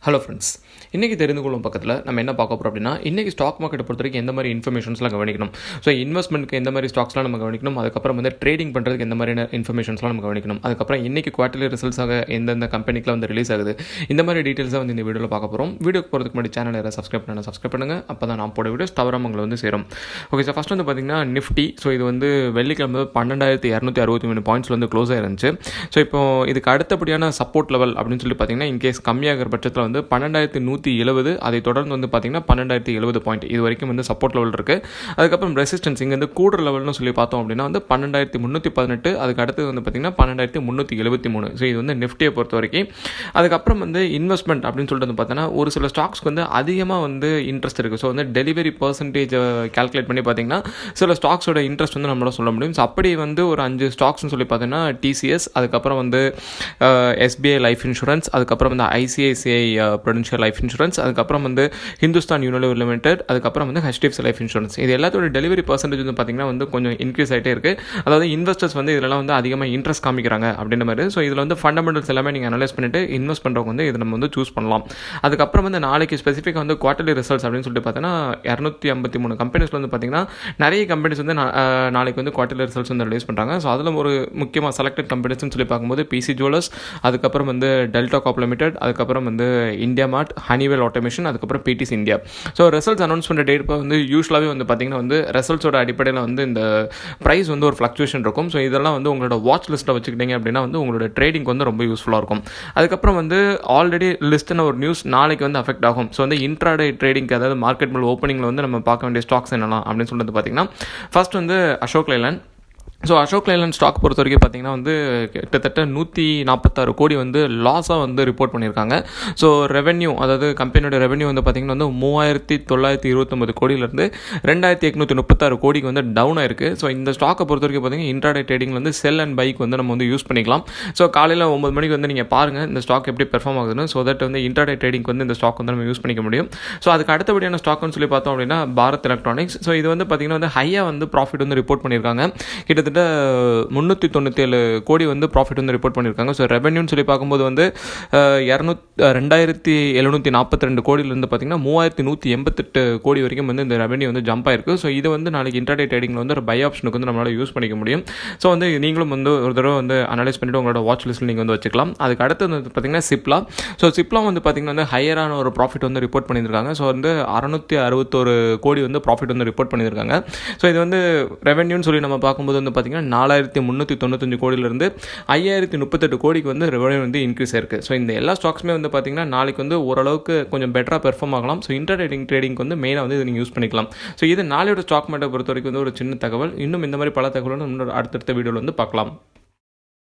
Hello friends, இன்றைக்கி தெரிந்து கொள்ளும் பக்கத்தில் நம்ம என்ன பார்க்க போகிறோம் அப்படின்னா, இன்றைக்கி ஸ்டாக் மார்க்கெட்டை பொறுத்த வரைக்கும் எந்த மாதிரி இன்ஃபர்மேஷன்ஸ்லாம் கவனிக்கணும். ஸோ இன்வெஸ்ட்மெண்ட்டுக்கு எந்த மாதிரி ஸ்டாக்ஸ்லாம் நம்ம கவனிக்கணும், அதுக்கப்புறம் வந்து ட்ரேடிங் பண்ணுறதுக்கு எந்த மாதிரியான இன்ஃபர்மேஷன்ஸ்லாம் நம்ம கவனிக்கணும், அதுக்கப்புறம் இன்றைக்கி குவார்ட்டர்லி ரிசல்ட்ஸாக எந்தெந்த கம்பெனிக்குலாம் வந்து ரிலீஸ் ஆகுது, இந்த மாதிரி டீட்டெயில்ஸாக வந்து இந்த வீடியோவில் பார்க்க போகிறோம். வீடியோக்கு போகிறதுக்கு முன்னாடி சேனல் யாராவது சப்ஸ்கிரைப் பண்ணுங்கள். அப்போ தான் நான் போட வீடியோஸ் தவறாம உங்களை வந்து சேரும். ஓகே சார், ஃபஸ்ட் வந்து பார்த்திங்கன்னா நிஃப்டி. ஸோ இது வந்து வெள்ளிக்கிழமை 12,263 பாயிண்ட்ஸில் வந்து க்ளோஸ் ஆயிருந்துச்சு. ஸோ இப்போ இதுக்கு அடுத்தபடியான சப்போர்ட் லெவல் அப்படின்னு சொல்லி பார்த்தீங்கன்னா, இன்கேஸ் கம்மியாகிற பட்சத்தில் வந்து 12,170, அதை தொடர்ந்து வந்து பார்த்தீங்கன்னா 12,070 பாயிண்ட் இது வரைக்கும் வந்து சப்போர்ட் லெவல் இருக்குது. அதுக்கப்புறம் ரெசிஸ்டன்ஸ் இங்கே வந்து கூடுற லெவல்னு சொல்லி பார்த்தோம் அப்படின்னா வந்து 12,318, அதுக்கு அடுத்து வந்து பார்த்தீங்கன்னா 12,373. ஸோ இது வந்து நிஃப்டியை பொறுத்த வரைக்கும். அதுக்கப்புறம் வந்து இன்வெஸ்ட்மெண்ட் அப்படின்னு சொல்லிட்டு வந்து பார்த்தீங்கன்னா ஒரு சில ஸ்டாக்ஸ்க்கு வந்து அதிகமாக வந்து இன்ட்ரெஸ்ட் இருக்குது. ஸோ வந்து டெலிவரி பர்சன்டேஜை கால்குலேட் பண்ணி பார்த்தீங்கன்னா சில ஸ்டாக்ஸோட இன்ட்ரெஸ்ட் வந்து நம்மளால் சொல்ல முடியும். ஸோ அப்படி வந்து ஒரு 5 ஸ்டாக்ஸ்னு சொல்லி பார்த்தீங்கன்னா டிசிஎஸ், அதுக்கப்புறம் வந்து எஸ்பிஐ லைஃப் இன்சூரன்ஸ், அதுக்கப்புறம் வந்து ஐசிஐசிஐ ப்ரூடென்ஷியல் லைஃப் இன்சூரன்ஸ், அதுக்கப்புறம் வந்து ஹிந்துஸ்தான் யூனிலிவர் லிமிடெட், அதுக்கப்புறம் வந்து ஹெச்டிஎஃப்சி லைஃப் இன்சூரன்ஸ். இது எல்லாத்தோட டெலிவரி பர்சன்டேஜ் வந்து பார்த்திங்கன்னா வந்து கொஞ்சம் இன்க்ரீஸ் ஆகிட்டே இருக்குது. அதாவது இன்வெஸ்டர்ஸ் வந்து இதெல்லாம் வந்து அதிகமாக இன்ட்ரெஸ்ட் காமிக்கிறாங்க அப்படின்ற மாதிரி. ஸோ இதில் வந்து ஃபண்டமெண்டல்ஸ் எல்லாமே நீங்கள் அனலைஸ் பண்ணிவிட்டு இன்வெஸ்ட் பண்ணுறவங்க வந்து இதை நம்ம வந்து சூஸ் பண்ணலாம். அதுக்கப்புறம் வந்து நாளைக்கு ஸ்பெசிஃபிக்காக வந்து குவார்ட்டர்லி ரிசல்ட்ஸ் அப்படின்னு சொல்லிட்டு பார்த்தீங்கன்னா 253 கம்பெனிஸில் வந்து பார்த்திங்கன்னா நிறைய கம்பெனிஸ் வந்து நாளைக்கு வந்து குவார்ட்டர்லி ரிசல்ட்ஸ் வந்து ரிலீஸ் பண்ணுறாங்க. ஸோ அதில் ஒரு முக்கியமாக செலக்டட் கம்பெனிஸ்னு சொல்லி பார்க்கும்போது பிசி ஜுவல்லர்ஸ், அதுக்கப்புறம் வந்து டெல்டா கார்ப் லிமிடெட், அதுக்கப்புறம் வந்து இந்தியா மார்ட், ஹனிவெல் ஆட்டோமேஷன், அதுக்கப்புறம் BDC India. So results announce பண்ணுற டேட் வந்து யூஸ்வலாகவே வந்து பார்த்திங்கன்னா வந்து ரிசல்ட்ஸோட அடிப்படையில் வந்து இந்த ப்ரைஸ் வந்து ஒரு ஃப்ளக்சுவேஷன் இருக்கும். ஸோ இதெல்லாம் வந்து உங்களோட வாட்ச் லிஸ்ட்டில் வச்சுக்கிட்டீங்க அப்படின்னா வந்து உங்களோட ட்ரேடிங் வந்து ரொம்ப யூஸ்ஃபுல்லாக இருக்கும். அதுக்கப்புறம் வந்து ஆல்ரெடி லிஸ்ட்னு ஒரு நியூஸ் நாளைக்கு வந்து அஃபெக்ட் ஆகும். ஸோ வந்து இன்ட்ராடே ட்ரேடிங், அதாவது மார்க்கெட் மேல் ஓப்பனிங்கில் வந்து நம்ம பார்க்க வேண்டிய ஸ்டாக்ஸ் என்னலாம் அப்படின்னு சொல்லிட்டு பார்த்திங்கன்னா ஃபர்ஸ்ட் வந்து Ashok Leyland. So Ashok Leyland stock பொறுத்த வரைக்கும் பார்த்திங்கன்னா வந்து கிட்டத்தட்ட 146 கோடி வந்து லாஸாக வந்து ரிப்போர்ட் பண்ணியிருக்காங்க. ஸோ ரெவென்யூ, அதாவது கம்பெனியோட ரெவென்யூ வந்து பார்த்திங்கன்னா வந்து 3,929 கோடியிலேருந்து 2,836 கோடிக்கு வந்து டவுன் ஆயிருக்கு. ஸோ இந்த ஸ்டாக்கை பொறுத்த வரைக்கும் பார்த்திங்கன்னா இன்ட்ராடே ட்ரேடிங்கில் வந்து செல் அண்ட் பைக் வந்து நம்ம வந்து யூஸ் பண்ணிக்கலாம். ஸோ காலையில் 9 மணிக்கு வந்து நீங்கள் பாருங்கள் இந்த ஸ்டாக் எப்படி பெர்ஃபார்ம் ஆகுதுன்னு. ஸோ தட் வந்து இன்ட்ராடே ட்ரேடிங்க்கு வந்து இந்த ஸ்டாக் வந்து நம்ம யூஸ் பண்ணிக்க முடியும். ஸோ அதுக்கு அடுத்தபடியான ஸ்டாக்னு சொல்லி பார்த்தோம் அப்படின்னா பாரத் எலக்ட்ரானிக்ஸ். ஸோ இது வந்து பார்த்திங்கன்னா வந்து ஹையாக வந்து ப்ராஃபிட் வந்து ரிப்போர்ட் பண்ணியிருக்காங்க. கிட்டத்தட்ட 397 கோடி வந்து ப்ராஃபிட் வந்து ரிப்போர்ட் பண்ணியிருக்காங்க. ஸோ ரெவென்யூன்னு சொல்லி பார்க்கும்போது வந்து 2,742 கோடியிலேருந்து பார்த்திங்கன்னா 3,188 கோடி வரைக்கும் வந்து இந்த ரெவென்யூ வந்து ஜம்ப் ஆயிருக்கு. ஸோ இது வந்து நாளைக்கு இன்ட்ராடே ட்ரேடிங்கில் வந்து ஒரு பை ஆப்ஷனுக்கு வந்து நம்மளால் யூஸ் பண்ணிக்க முடியும். ஸோ வந்து நீங்களும் வந்து ஒரு தடவை வந்து அனலைஸ் பண்ணிவிட்டு உங்களோட வாட்ச் லிஸ்ட்டில் நீங்கள் வந்து வச்சுக்கலாம். அதுக்கு அடுத்து வந்து பார்த்திங்கன்னா சிப்லா. ஸோ சிப்லா வந்து பார்த்திங்கன்னா வந்து ஹையரான ஒரு ப்ராஃபிட் வந்து ரிப்போர்ட் பண்ணியிருக்காங்க. ஸோ வந்து 661 கோடி வந்து ப்ராஃபிட் வந்து ரிப்போர்ட் பண்ணியிருக்காங்க. ஸோ இது வந்து ரெவென்யூன்னு சொல்லி நம்ம பார்க்கும்போது வந்து பார்த்திங்கன்னா 4,395 கோடியிலிருந்து 5,038 கோடிக்கு வந்து ரெவென்யூ வந்து இன்க்ரீஸ் ஆயிருக்கு. ஸோ இந்த எல்லா ஸ்டாக்ஸுமே வந்து பார்த்திங்கன்னா நாளைக்கு வந்து ஓரளவுக்கு கொஞ்சம் பெட்டராக பெர்ஃபார்ம் ஆகலாம். ஸோ ட்ரேடிங்க்கு வந்து மெயினாக வந்து இதை நீங்கள் யூஸ் பண்ணிக்கலாம். ஸோ இது நாளையோட ஸ்டாக் மார்க்கெட்டை பொறுத்த வரைக்கும் வந்து ஒரு சின்ன தகவல். இன்னும் இந்த மாதிரி பல தகவலும் அடுத்தடுத்த வீடியோவில் வந்து பார்க்கலாம்.